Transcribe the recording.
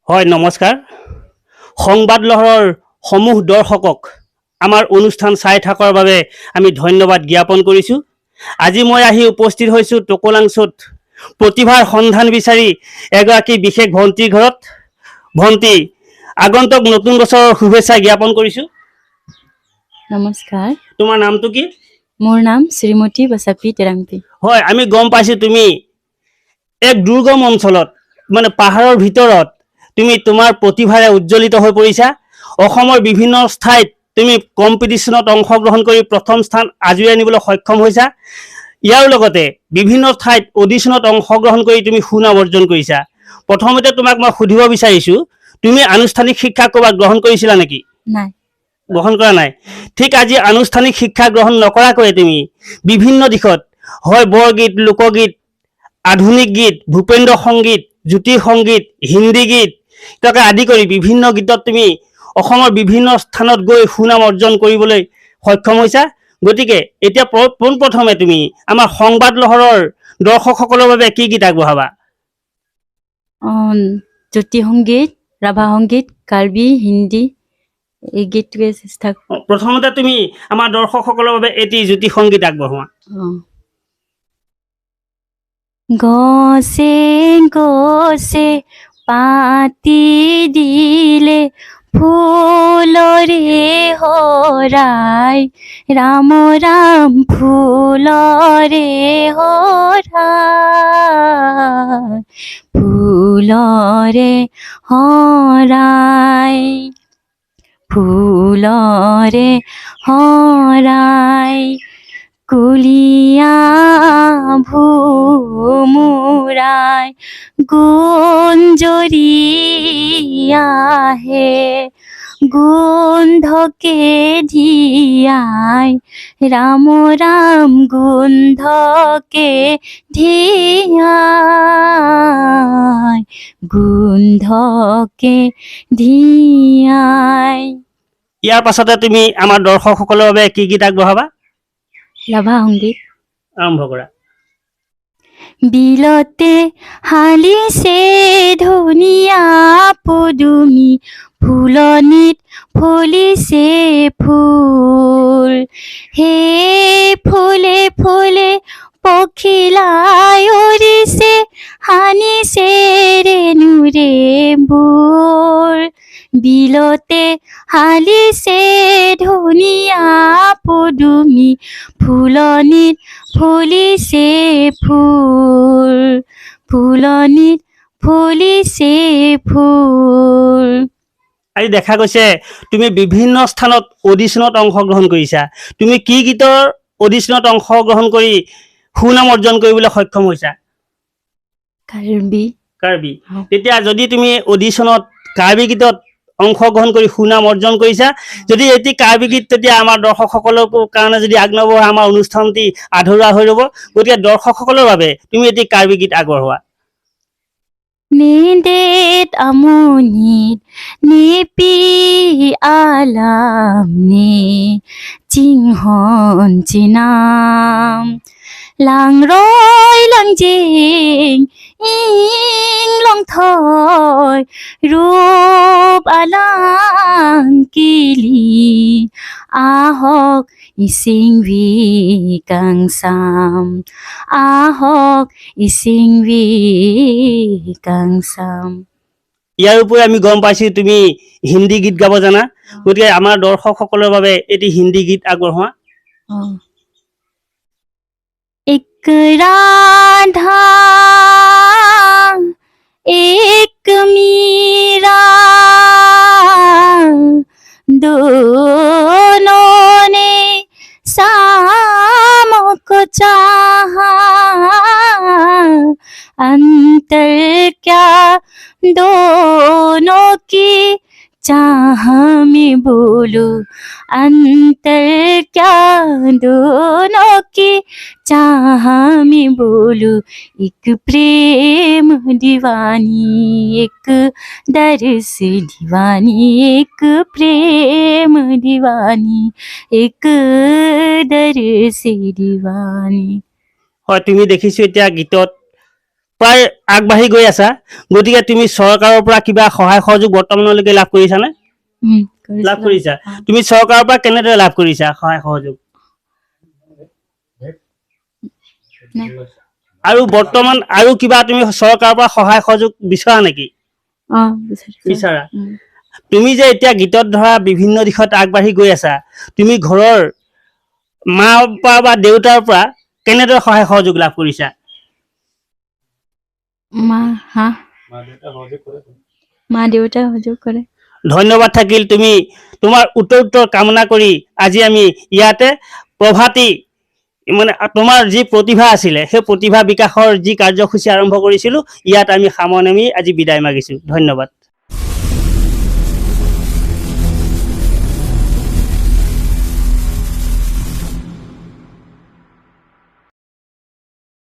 হয় নমস্কাৰ সংবাদ লহৰৰ সমূহ দৰ্শকক আমাৰ অনুষ্ঠান চাই থকাৰ বাবে আমি ধন্যবাদ জ্ঞাপন কৰিছোঁ। আজি মই আহি উপস্থিত হৈছোঁ টকলাংচত প্ৰতিভাৰ সন্ধান বিচাৰি এগৰাকী বিশেষ ভণ্টিৰ ঘৰত। ভণ্টি আগন্তুক নতুন বছৰৰ শুভেচ্ছা জ্ঞাপন কৰিছোঁ। নমস্কাৰ, তোমাৰ নামটো কি? মোৰ নাম শ্ৰীমতী বাচাপি টেৰাংপি। হয়, আমি গম পাইছোঁ তুমি এক দুৰ্গম অঞ্চলত মানে পাহাৰৰ ভিতৰত তুমি তোমাৰ প্ৰতিভাৰে উজ্জ্বলিত হৈ পৰিছা। অসমৰ বিভিন্ন ঠাইত তুমি কম্পিটিশ্যনত অংশগ্ৰহণ কৰি প্ৰথম স্থান আজুৰি আনিবলৈ সক্ষম হৈছা। ইয়াৰ লগতে বিভিন্ন ঠাইত অডিশ্যনত অংশগ্ৰহণ কৰি তুমি সুনাম অৰ্জন কৰিছা। প্ৰথমতে তোমাক মই সুধিব বিচাৰিছোঁ, তুমি আনুষ্ঠানিক শিক্ষা ক'ৰবাত গ্ৰহণ কৰিছিলা নেকি? নাই, গ্ৰহণ কৰা নাই। ঠিক আজি আনুষ্ঠানিক শিক্ষা গ্ৰহণ নকৰাকৈ তুমি বিভিন্ন দিশত হয় বৰগীত, লোকগীত, আধুনিক গীত, ভূপেন্দ্ৰ সংগীত, জ্যোতি সংগীত, হিন্দী গীত তাকে আদি কৰি বিভিন্ন গীতত তুমি অসমৰ বিভিন্ন স্থানত গৈ সুনাম অৰ্জন কৰিবলৈ সক্ষম হৈছা। গতিকে এতিয়া পোনপ্ৰথমে তুমি আমাৰ সংবাদ লহৰৰ দৰ্শকসকলৰ বাবে কি গীত আগবঢ়াবা? জ্যোতি সংগীত, ৰাভা সংগীত, কাৰ্বি, হিন্দী এই গীতটোৱে চেষ্টা প্ৰথমতে তুমি আমাৰ দৰ্শকসকলৰ বাবে এটি জ্যোতি সংগীত আগবঢ়োৱা। গছে গছে পাতি দিলে ফুলৰে হৰাই, ৰাম ৰাম ফুলৰে হৰাই, ফুলৰে হৰাই, ফুলৰে হৰাই, কুলিয়া ভোমোৰাই গুঞ্জৰি আহে, গোন্ধকে ধিয়াই, ৰাম ৰাম গোন্ধকে ধিয়াই, গোন্ধকে ধিয়াই। ইয়াৰ পাছতে তুমি আমাৰ দৰ্শকসকলৰ বাবে কি গীত আগবঢ়াবা? ৰাভা সংগীত আৰম্ভ কৰা। বিলতে হালিছে ধুনীয়া পদুমি, ফুলনিত ফুলিছে ফুল, হে ফুলে ফুলে পখিলাই উৰিছে, হানিছে ৰেণুৰে বোল। বিলতে হালিছে ধুনীয়া পদুমি, ফুলনিত ফুলিছে ফুল, ফুলনিত ফুলিছে ফুল। আজি দেখা গৈছে তুমি বিভিন্ন স্থানত অডিশ্যনত অংশগ্ৰহণ কৰিছা। তুমি কি গীতৰ অডিশ্যনত অংশগ্ৰহণ কৰি সুনাম অৰ্জন কৰিবলৈ সক্ষম হৈছা? কাৰ্বি। কাৰ্বি। তেতিয়া যদি তুমি অডিশ্যনত কাৰ্বি গীতত অংশগ্ৰহণ কৰি সুনাম অৰ্জন কৰিছা, যদি এটি কাৰ্বি গীত তেতিয়া আমাৰ দৰ্শকসকলৰ কাৰণে যদি আগনবঢ়া আমাৰ অনুষ্ঠানটি আধৰুৱা হৈ ৰ'ব। গতিকে দৰ্শকসকলৰ বাবে তুমি এটি কাৰ্বি গীত আগবঢ়োৱা। নেদেত আমনিত নেপি আলাম নে চিংহন চিনাম, লাংৰই লাংজেং ইং লং থৈ, ৰূপ আলাং কিলি আহক ইচিং ভি কাংচাম, আহক ইচিং ভি কাংচাম। ইয়াৰ উপৰি আমি গম পাইছোঁ তুমি হিন্দী গীত গাব জানা। গতিকে আমাৰ দৰ্শকসকলৰ বাবে এটি হিন্দী গীত আগবঢ়োৱা। এক ৰাধা এক मीरा, दोनों ने शाम को चाहा, अंतर क्या दोनों की चाह में बोलो, अंतर क्या दोनों की चाह में बोलो, एक प्रेम दीवानी एक दर्स दीवानी, एक प्रेम दीवानी एक दर्स दीवानी। হয়, তুমি দেখিছোঁ এতিয়া গীতত প্ৰায় আগবাঢ়ি গৈ আছা, গতিকে তুমি চৰকাৰৰ পৰা কিবা সহায় সহযোগ বৰ্তমানলৈকে লাভ কৰিছানে? লাভ কৰিছা। তুমি চৰকাৰৰ পৰা কেনেদৰে লাভ কৰিছা সহায় সহযোগ? আৰু বৰ্তমান আৰু কিবা তুমি চৰকাৰৰ পৰা সহায় সহযোগ বিচৰা নেকি? বিচাৰা। তুমি যে এতিয়া গীতত ধৰা বিভিন্ন দিশত আগবাঢ়ি গৈ আছা, তুমি ঘৰৰ মা বা দেউতাৰ পৰা কেনেদৰে সহায় সহযোগ লাভ কৰিছা? মা দেউতা সহযোগ কৰে। ধন্যবাদ থাকিল। তুমি তোমাৰ উত্তৰ কামনা কৰি আজি আমি ইয়াতে প্ৰভাতী মানে তোমাৰ যি প্ৰতিভা আছিলে সেই প্ৰতিভা বিকাশৰ যি কাৰ্যসূচী আৰম্ভ কৰিছিলোঁ ইয়াত আমি সামৰণি আজি বিদায় মাগিছোঁ। ধন্যবাদ।